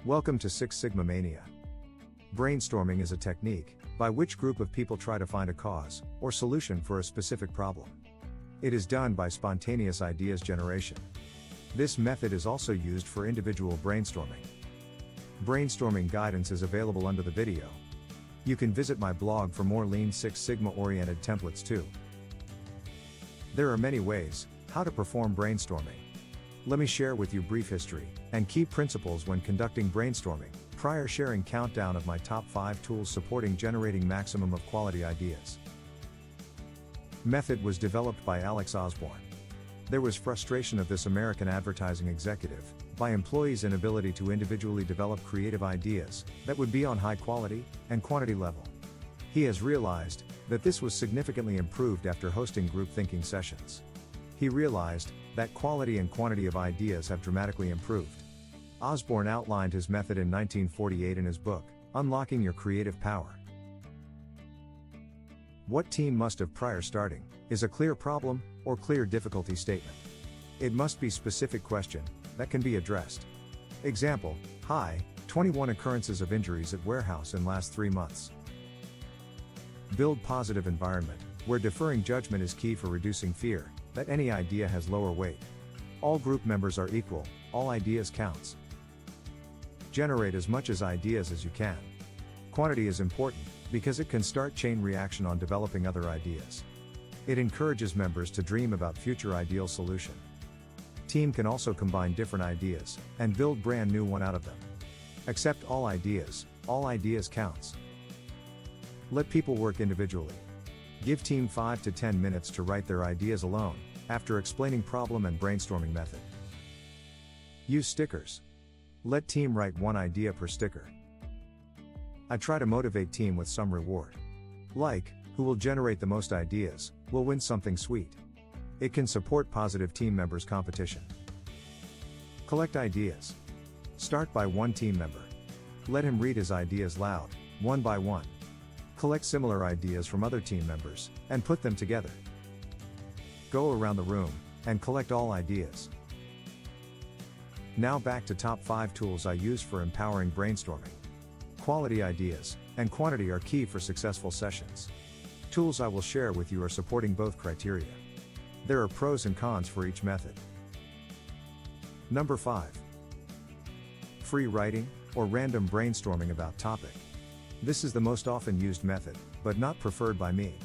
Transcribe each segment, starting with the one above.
Welcome to Six Sigma Mania. Brainstorming is a technique by which group of people try to find a cause or solution for a specific problem. It is done by spontaneous ideas generation. This method is also used for individual brainstorming. Brainstorming guidance is available under the video. You can visit my blog for more Lean Six Sigma oriented templates too. There are many ways how to perform brainstorming. Let me share with you brief history and key principles when conducting brainstorming, prior sharing countdown of my top 5 tools supporting generating maximum of quality ideas. Method was developed by Alex Osborne. There was frustration of this American advertising executive by employees' inability to individually develop creative ideas that would be on high quality and quantity level. He has realized that this was significantly improved after hosting group thinking sessions. He realized that quality and quantity of ideas have dramatically improved. Osborne outlined his method in 1948 in his book, Unlocking Your Creative Power. What team must have prior starting is a clear problem or clear difficulty statement. It must be specific question that can be addressed. Example: Hi, 21 occurrences of injuries at warehouse in last 3 months. Build positive environment where deferring judgment is key for reducing fear that any idea has lower weight. All group members are equal, all ideas counts. Generate as much as ideas as you can. Quantity is important because it can start chain reaction on developing other ideas. It encourages members to dream about future ideal solution. Team can also combine different ideas and build brand new one out of them. Accept all ideas counts. Let people work individually. Give team 5 to 10 minutes to write their ideas alone, after explaining problem and brainstorming method. Use stickers. Let team write one idea per sticker. I try to motivate team with some reward. Like, who will generate the most ideas, will win something sweet. It can support positive team members' competition. Collect ideas. Start by one team member. Let him read his ideas loud, one by one. Collect similar ideas from other team members, and put them together. Go around the room, and collect all ideas. Now back to top 5 tools I use for empowering brainstorming. Quality ideas and quantity are key for successful sessions. Tools I will share with you are supporting both criteria. There are pros and cons for each method. Number 5. Free writing, or random brainstorming about topic. This is the most often used method, but not preferred by me.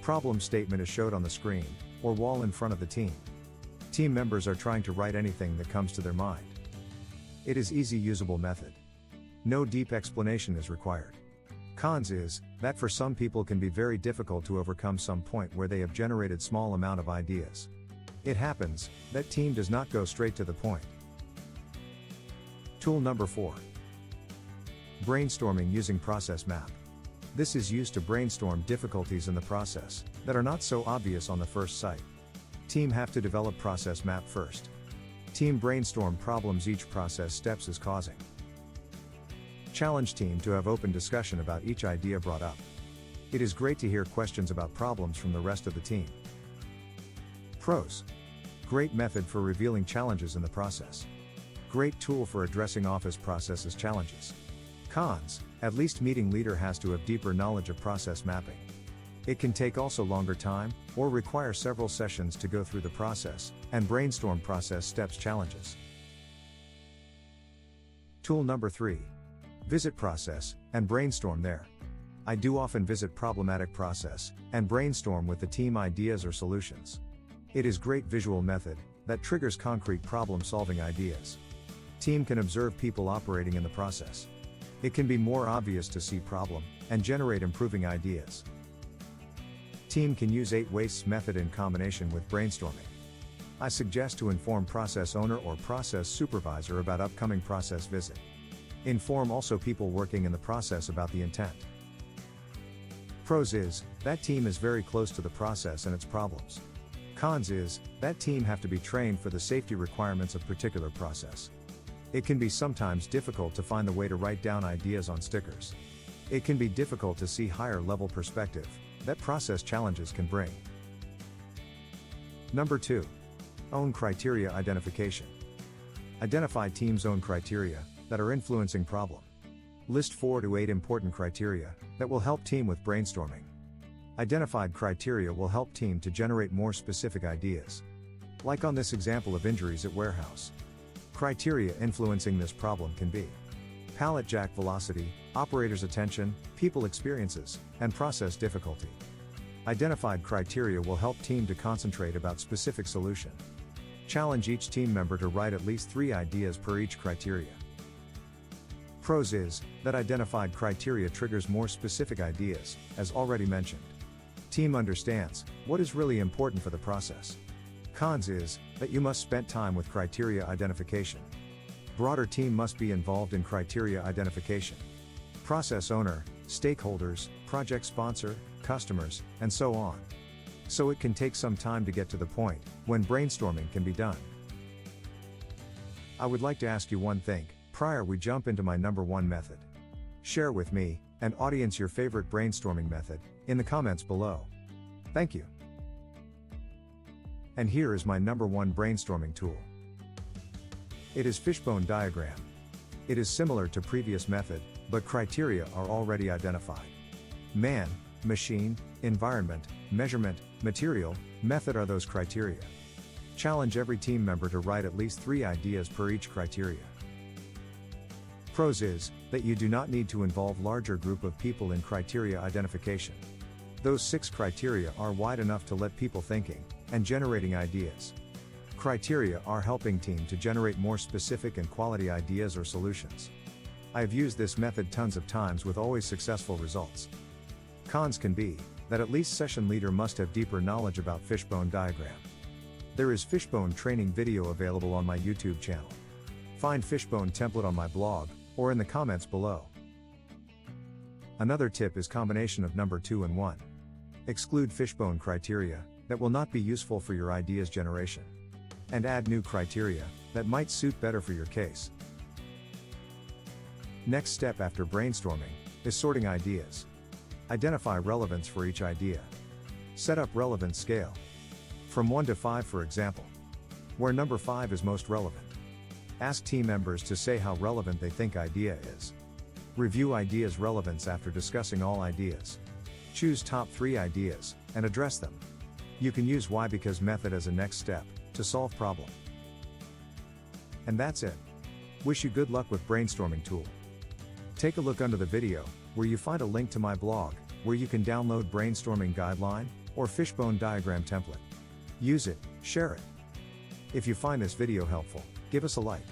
Problem statement is showed on the screen, or wall in front of the team. Team members are trying to write anything that comes to their mind. It is easy usable method. No deep explanation is required. Cons is that for some people can be very difficult to overcome some point where they have generated small amount of ideas. It happens that team does not go straight to the point. Tool number 4. Brainstorming using process map. This is used to brainstorm difficulties in the process that are not so obvious on the first sight. Team have to develop process map first. Team brainstorm problems each process steps is causing. Challenge team to have open discussion about each idea brought up. It is great to hear questions about problems from the rest of the team. Pros. Great method for revealing challenges in the process. Great tool for addressing office processes challenges. Cons, at least meeting leader has to have deeper knowledge of process mapping. It can take also longer time, or require several sessions to go through the process, and brainstorm process steps challenges. Tool number 3. Visit process, and brainstorm there. I do often visit problematic process, and brainstorm with the team ideas or solutions. It is great visual method, that triggers concrete problem-solving ideas. Team can observe people operating in the process. It can be more obvious to see problem, and generate improving ideas. Team can use 8 wastes method in combination with brainstorming. I suggest to inform process owner or process supervisor about upcoming process visit. Inform also people working in the process about the intent. Pros is, that team is very close to the process and its problems. Cons is, that team have to be trained for the safety requirements of particular process. It can be sometimes difficult to find the way to write down ideas on stickers. It can be difficult to see higher level perspective that process challenges can bring. Number 2. Own criteria identification. Identify team's own criteria that are influencing problem. List 4 to 8 important criteria that will help team with brainstorming. Identified criteria will help team to generate more specific ideas. Like on this example of injuries at warehouse. Criteria influencing this problem can be pallet jack velocity, operator's attention, people experiences, and process difficulty. Identified criteria will help team to concentrate about specific solution. Challenge each team member to write at least 3 ideas per each criteria. Pros is that identified criteria triggers more specific ideas, as already mentioned. Team understands what is really important for the process. Cons is that you must spend time with criteria identification. Broader team must be involved in criteria identification. Process owner, stakeholders, project sponsor, customers, and so on. So it can take some time to get to the point when brainstorming can be done. I would like to ask you one thing, prior we jump into my number 1 method. Share with me and audience your favorite brainstorming method in the comments below. Thank you. And here is my number 1 brainstorming tool. It is Fishbone Diagram. It is similar to previous method, but criteria are already identified. Man, machine, environment, measurement, material, method are those criteria. Challenge every team member to write at least 3 ideas per each criteria. Pros is that you do not need to involve larger group of people in criteria identification. Those 6 criteria are wide enough to let people thinking and generating ideas. Criteria are helping team to generate more specific and quality ideas or solutions. I have used this method tons of times with always successful results. Cons can be that at least session leader must have deeper knowledge about Fishbone Diagram. There is Fishbone training video available on my YouTube channel. Find Fishbone template on my blog, or in the comments below. Another tip is combination of number 2 and 1. Exclude Fishbone criteria that will not be useful for your ideas generation. And add new criteria that might suit better for your case. Next step after brainstorming is sorting ideas. Identify relevance for each idea. Set up relevance scale. From 1 to 5 for example. Where number 5 is most relevant. Ask team members to say how relevant they think idea is. Review ideas' relevance after discussing all ideas. Choose top 3 ideas, and address them. You can use why because method as a next step, to solve problem. And that's it. Wish you good luck with brainstorming tool. Take a look under the video, where you find a link to my blog, where you can download brainstorming guideline, or Fishbone Diagram template. Use it, share it. If you find this video helpful, give us a like.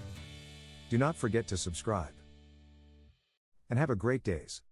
Do not forget to subscribe. And have a great days.